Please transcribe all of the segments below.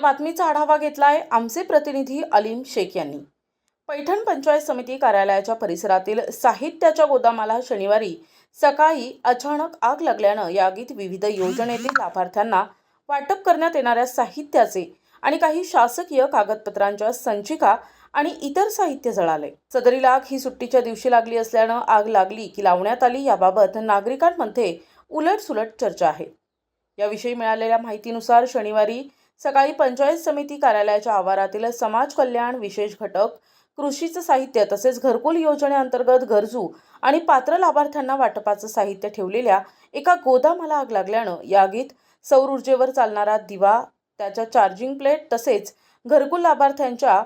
बातमीचा आढावा घेतलाय आमचे प्रतिनिधी अलीम शेख यांनी। पैठण पंचायत समिती कार्यालयाच्या परिसरातील साहित्याच्या गोदामाला शनिवारी सकाळी अचानक आग लागल्यानं या आगीत विविध योजनेतील लाभार्थ्यांना वाटप करण्यात येणाऱ्या साहित्याचे आणि काही शासकीय कागदपत्रांच्या संचिका आणि इतर साहित्य जळाले। सदरील आग ही सुट्टीच्या दिवशी लागली असल्यानं आग लागली की लावण्यात आली याबाबत नागरिकांमध्ये उलटसुलट चर्चा आहे। याविषयी मिळालेल्या माहितीनुसार शनिवारी सकाळी पंचायत समिती कार्यालयाच्या आवारातील समाज कल्याण विशेष घटक, कृषीचं साहित्य तसेच घरकुल योजनेअंतर्गत गरजू आणि पात्र लाभार्थ्यांना वाटपाचं साहित्य ठेवलेल्या एका गोदामाला आग लागल्यानं या आगीत सौर ऊर्जेवर चालणारा दिवा, त्याच्या चार्जिंग प्लेट तसेच घरकुल लाभार्थ्यांच्या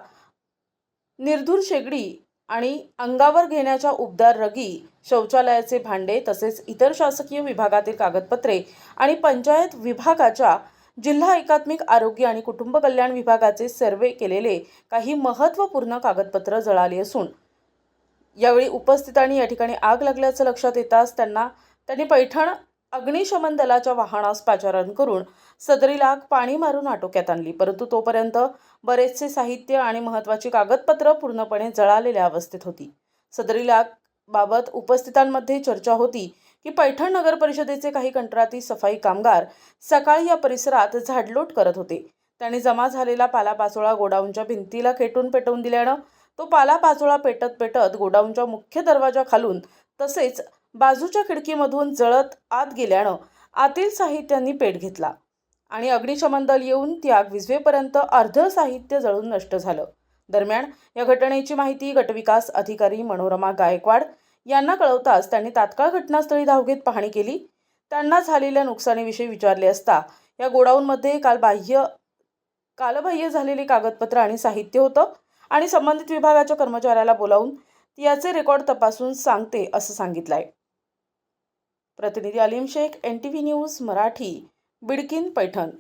निर्धूर शेगडी आणि अंगावर घेण्याच्या उबदार रगी, शौचालयाचे भांडे तसेच इतर शासकीय विभागातील कागदपत्रे आणि पंचायत विभागाच्या जिल्हा एकात्मिक आरोग्य आणि कुटुंब कल्याण विभागाचे सर्वे केलेले काही महत्त्वपूर्ण कागदपत्र जळाली असून यावेळी उपस्थितांनी या ठिकाणी आग लागल्याचं लक्षात येताच त्यांनी पैठण अग्निशमन दलाच्या वाहनास पाचारण करून सदरील आग पाणी मारून आटोक्यात आणली। परंतु तोपर्यंत बरेचसे साहित्य आणि महत्त्वाची कागदपत्र पूर्णपणे जळालेल्या अवस्थेत होती। सदरील आग बाबत उपस्थितांमध्ये चर्चा होती की पैठण नगर परिषदेचे काही कंत्राटी सफाई कामगार सकाळी या परिसरात झाडलोट करत होते। त्यांनी जमा झालेला पालापाचोळा गोडाऊनच्या भिंतीला खेटून पेटवून दिल्यानं तो पालापाचोळा पेटत गोडाऊनच्या मुख्य दरवाजा खालून तसेच बाजूच्या खिडकीमधून जळत आत गेल्यानं आतील साहित्यांनी पेट घेतला आणि अग्निशमन दल येऊन ती आग विझवेपर्यंत अर्ध साहित्य जळून नष्ट झालं। दरम्यान या घटनेची माहिती गटविकास अधिकारी मनोरमा गायकवाड यांना कळवताच त्यांनी तात्काळ घटनास्थळी धाव घेत पाहणी केली। त्यांना झालेल्या नुकसानीविषयी विचारले असता या गोडाऊनमध्ये कालबाह्य झालेली कागदपत्र आणि साहित्य होतं आणि संबंधित विभागाच्या कर्मचाऱ्याला बोलावून याचे रेकॉर्ड तपासून सांगते असं सांगितलंय। प्रतिनिधी अलीम शेख, NTV न्यूज मराठी, बिडकीन, पैठण।